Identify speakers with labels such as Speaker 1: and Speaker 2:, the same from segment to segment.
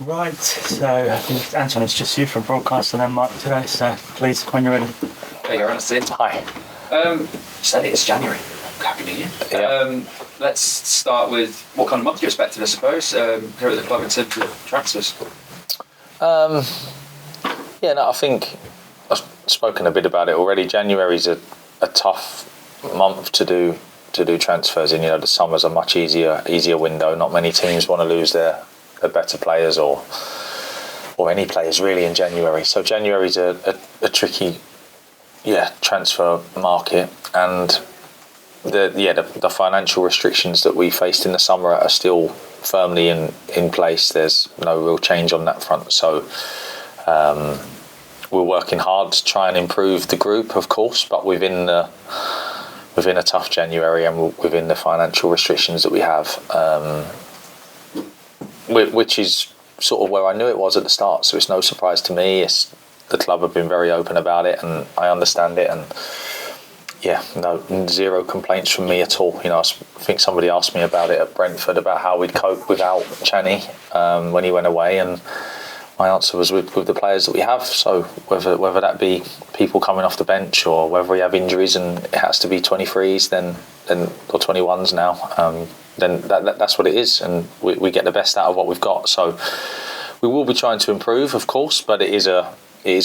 Speaker 1: Right, so I think Anton, it's just you from broadcast and then Mike today, so please, when you're ready.
Speaker 2: Hey, you're on a scene.
Speaker 1: Hi.
Speaker 2: Said it's January. Happy New Year.
Speaker 1: Yeah.
Speaker 2: Let's start with what kind of month you expected, I suppose, here at the club in terms of transfers.
Speaker 3: I think I've spoken a bit about it already. January's a tough month to do transfers in. You know, the summer's a much easier window. Not many teams want to lose their better players or any players really in January. So January's a tricky transfer market, and the financial restrictions that we faced in the summer are still firmly in place. There's no real change on that front. So we're working hard to try and improve the group, of course, but within a tough January and within the financial restrictions that we have, which is sort of where I knew it was at the start. So it's no surprise to me. The club have been very open about it, and I understand it, and zero complaints from me at all. You know, I think somebody asked me about it at Brentford, about how we'd cope without Channy when he went away, and my answer was with the players that we have. So whether that be people coming off the bench or whether we have injuries and it has to be 23s then or 21s now, then that's what it is, and we get the best out of what we've got. So we will be trying to improve, of course, but it is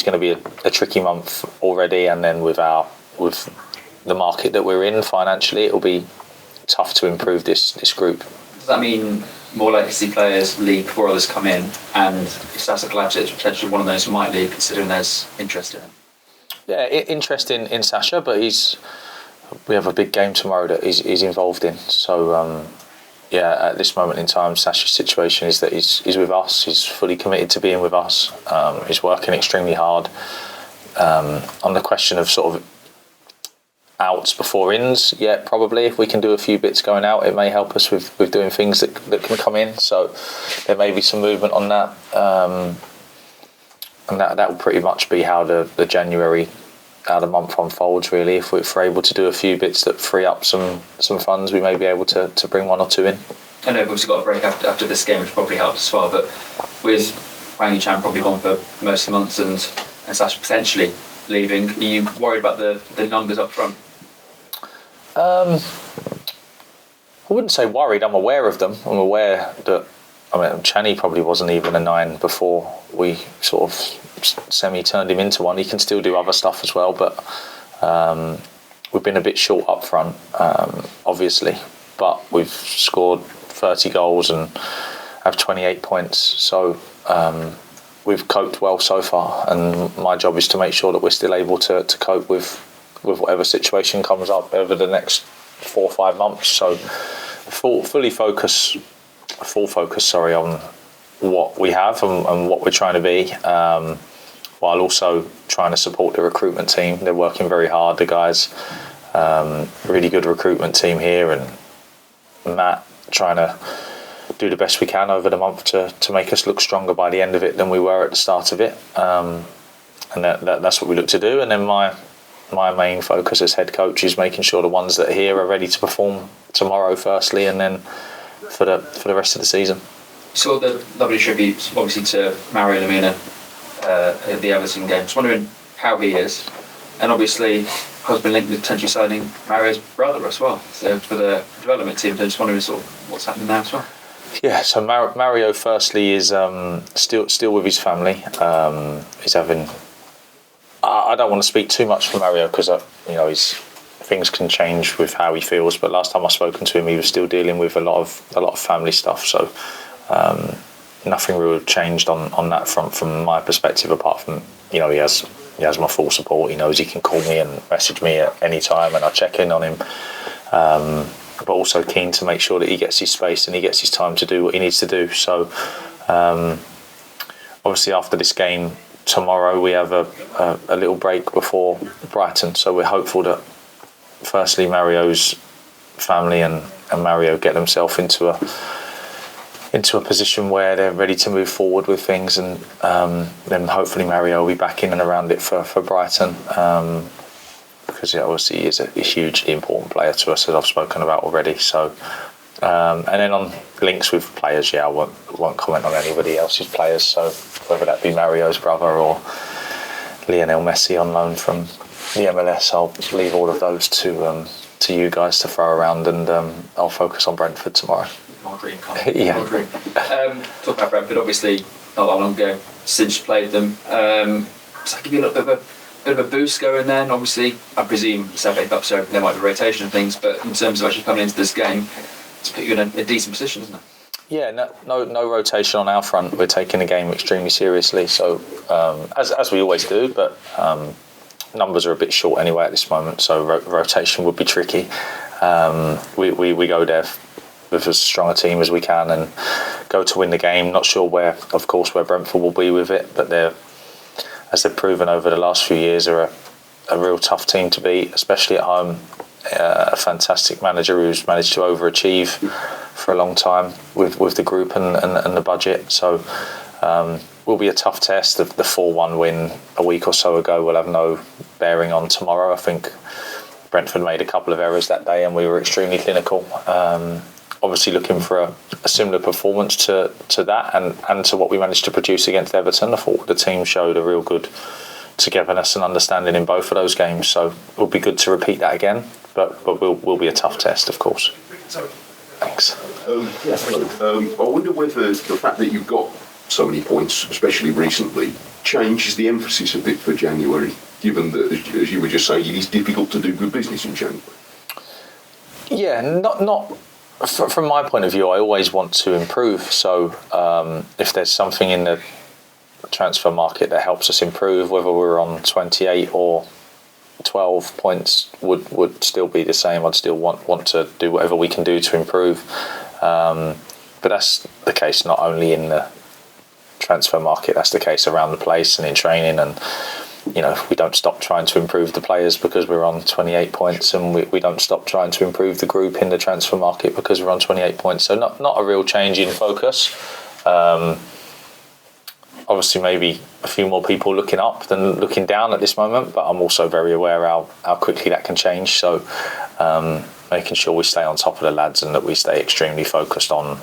Speaker 3: going to be a tricky month already, and then with the market that we're in financially, it'll be tough to improve this group.
Speaker 2: Does that mean more legacy players leave before others come in, and if Sasa Kalajdzic is potentially one of those who might leave, considering there's interest in him?
Speaker 3: Yeah, interest in Sasha, but we have a big game tomorrow that he's involved in. So at this moment in time, Sasha's situation is that he's with us. He's fully committed to being with us. He's working extremely hard. On the question of sort of outs before ins, probably if we can do a few bits going out, it may help us with doing things that can come in. So there may be some movement on that, and that will pretty much be how the January, how the month unfolds really. If we're able to do a few bits that free up some funds, we may be able to bring one or two in.
Speaker 2: I know we've obviously got a break after this game, which probably helps as well, but with Wang Chan probably gone for most of the months and Sasha potentially leaving, are you worried about the numbers up front?
Speaker 3: I wouldn't say worried. I'm aware of them. I'm aware that, Channy probably wasn't even a 9 before we sort of semi-turned him into one. He can still do other stuff as well, but we've been a bit short up front, obviously. But we've scored 30 goals and have 28 points. So we've coped well so far, and my job is to make sure that we're still able to cope with whatever situation comes up over the next 4 or 5 months. So full focus on what we have and what we're trying to be, while also trying to support the recruitment team. They're working very hard, the guys. Really good recruitment team here, and Matt trying to do the best we can over the month to make us look stronger by the end of it than we were at the start of it. And that's what we look to do. And then my main focus as head coach is making sure the ones that are here are ready to perform tomorrow firstly, and then for the rest of the season.
Speaker 2: You saw the lovely tribute obviously to Mario Lemina at the Everton game. Just wondering how he is, and obviously has been linked with potentially signing Mario's brother as well, so for the development team. So just wondering sort of what's happening now as well.
Speaker 3: Yeah, so Mario firstly is still with his family. He's having. I don't want to speak too much for Mario because things can change with how he feels. But last time I spoken to him, he was still dealing with a lot of family stuff. So nothing really changed on that front from my perspective. Apart from he has my full support. He knows he can call me and message me at any time, and I check in on him. But also keen to make sure that he gets his space and he gets his time to do what he needs to do. So obviously after this game tomorrow we have a little break before Brighton, so we're hopeful that firstly Mario's family and Mario get themselves into a position where they're ready to move forward with things, and then hopefully Mario will be back in and around it for Brighton, because obviously he is a hugely important player to us, as I've spoken about already. So and then on links with players, I won't comment on anybody else's players. So whether that be Mario's brother or Lionel Messi on loan from the MLS, I'll leave all of those to you guys to throw around, and I'll focus on Brentford tomorrow.
Speaker 2: More dream,
Speaker 3: Yeah.
Speaker 2: More dream. Talk about Brentford, obviously not that long ago since you played them. Does that give you a little bit of a boost going then? Obviously, I presume it's FA Cup, so there might be rotation and things, but in terms of actually coming into this game, it's put you in a decent position, isn't it?
Speaker 3: Yeah, no rotation on our front. We're taking the game extremely seriously, so as we always do, but numbers are a bit short anyway at this moment, so rotation would be tricky. We go there with as strong a team as we can and go to win the game. Not sure where Brentford will be with it, but as they've proven over the last few years, are a real tough team to beat, especially at home. A fantastic manager who's managed to overachieve for a long time with the group and the budget. So will be a tough test. The 4-1 win a week or so ago will have no bearing on tomorrow. I think Brentford made a couple of errors that day and we were extremely clinical. Obviously looking for a similar performance to that and to what we managed to produce against Everton. I thought the team showed a real good togetherness and understanding in both of those games, so it'll be good to repeat that again, but will be a tough test, of course. Thanks.
Speaker 4: I wonder whether the fact that you've got so many points, especially recently, changes the emphasis a bit for January, given that, as you were just saying, it is difficult to do good business in January.
Speaker 3: Yeah, not from my point of view. I always want to improve, so if there's something in the transfer market that helps us improve, whether we're on 28 or 12 points would still be the same. I'd still want to do whatever we can do to improve, but that's the case not only in the transfer market, that's the case around the place and in training, and we don't stop trying to improve the players because we're on 28 points, and we don't stop trying to improve the group in the transfer market because we're on 28 points. So not a real change in focus. Obviously, maybe a few more people looking up than looking down at this moment, but I'm also very aware how quickly that can change. So making sure we stay on top of the lads and that we stay extremely focused on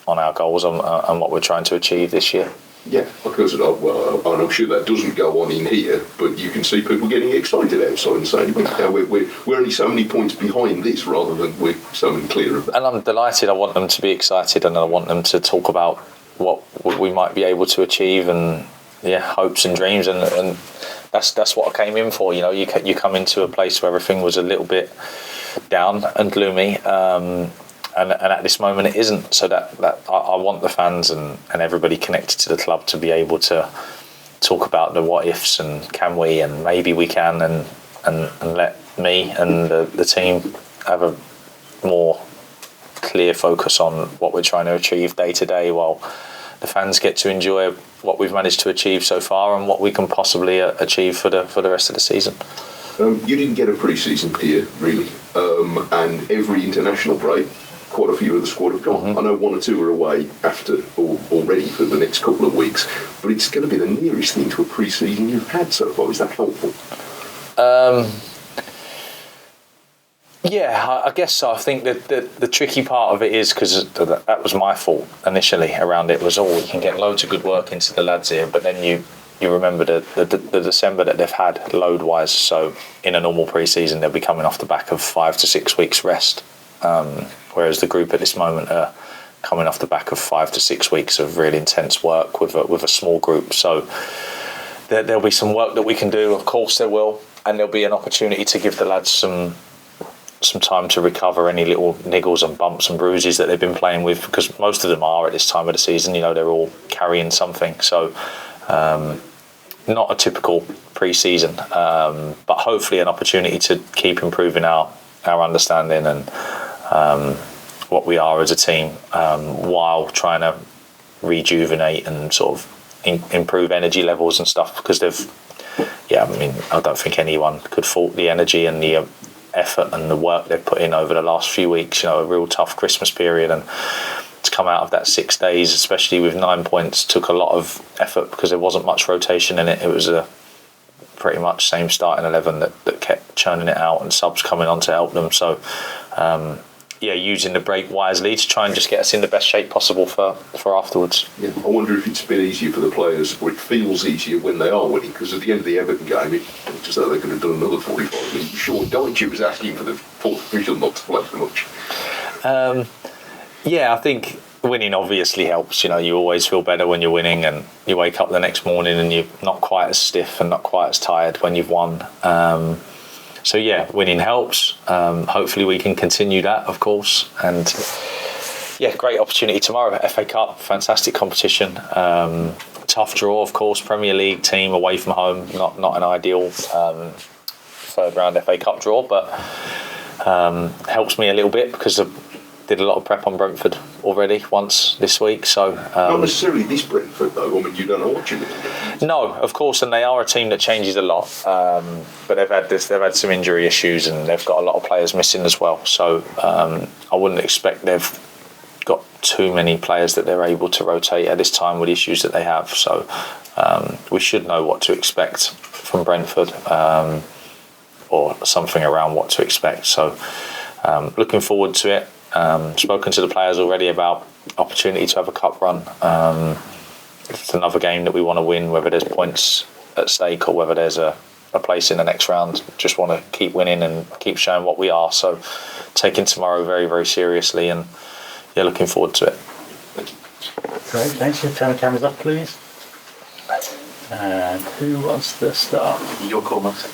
Speaker 3: our goals and what we're trying to achieve this year.
Speaker 4: Yeah, because and I'm sure that doesn't go on in here, but you can see people getting excited outside and saying, we're only so many points behind this rather than we're so many clear of that.
Speaker 3: And I'm delighted. I want them to be excited and I want them to talk about what we might be able to achieve and hopes and dreams, and that's what I came in for. You come into a place where everything was a little bit down and gloomy, and at this moment it isn't. So that I want the fans and everybody connected to the club to be able to talk about the what ifs and can we and maybe we can, and let me and the team have a more clear focus on what we're trying to achieve day to day, while the fans get to enjoy what we've managed to achieve so far and what we can possibly achieve for the rest of the season.
Speaker 4: You didn't get a pre-season here, really, and every international break, quite a few of the squad have gone. I know one or two are away after already for the next couple of weeks, but it's going to be the nearest thing to a pre-season you've had so far. Is that helpful?
Speaker 3: Yeah, I guess so. I think that the tricky part of it is because that was my fault initially around it, was we can get loads of good work into the lads here, but then you remember the December that they've had load wise. So in a normal pre-season they'll be coming off the back of 5 to 6 weeks rest, whereas the group at this moment are coming off the back of 5 to 6 weeks of really intense work with a small group. So there'll be some work that we can do, of course there will, and there'll be an opportunity to give the lads some time to recover any little niggles and bumps and bruises that they've been playing with, because most of them are at this time of the season, they're all carrying something. So not a typical pre-season, but hopefully an opportunity to keep improving our understanding and what we are as a team, while trying to rejuvenate and sort of improve energy levels and stuff, because I don't think anyone could fault the energy and the effort and the work they've put in over the last few weeks. A real tough Christmas period, and to come out of that 6 days, especially with 9 points, took a lot of effort because there wasn't much rotation in it. It was a pretty much same starting 11 that kept churning it out, and subs coming on to help them. So using the break wisely to try and just get us in the best shape possible for afterwards.
Speaker 4: Yeah, I wonder if it's been easier for the players, or it feels easier when they are winning, because at the end of the Everton game, it looked as though they could have done another 45 minutes. Sean Dyche was asking for the fourth official not to play so much.
Speaker 3: I think winning obviously helps. You always feel better when you're winning, and you wake up the next morning and you're not quite as stiff and not quite as tired when you've won. Winning helps. Hopefully we can continue that, of course. And great opportunity tomorrow. FA Cup, fantastic competition. Tough draw, of course. Premier League team away from home, not an ideal third round FA Cup draw, but helps me a little bit because I did a lot of prep on Brentford already once this week. So
Speaker 4: not necessarily this Brentford though. I mean, you don't know what you mean.
Speaker 3: No, of course, and they are a team that changes a lot. But they've had some injury issues, and they've got a lot of players missing as well. So I wouldn't expect they've got too many players that they're able to rotate at this time with issues that they have. So we should know what to expect from Brentford, or something around what to expect. So looking forward to it. Spoken to the players already about opportunity to have a cup run. It's another game that we want to win, whether there's points at stake or whether there's a place in the next round. Just want to keep winning and keep showing what we are. So taking tomorrow very, very seriously, and looking forward to it.
Speaker 1: Great, thanks. You turn the cameras up, please. And who wants to start?
Speaker 2: Your call, Matt.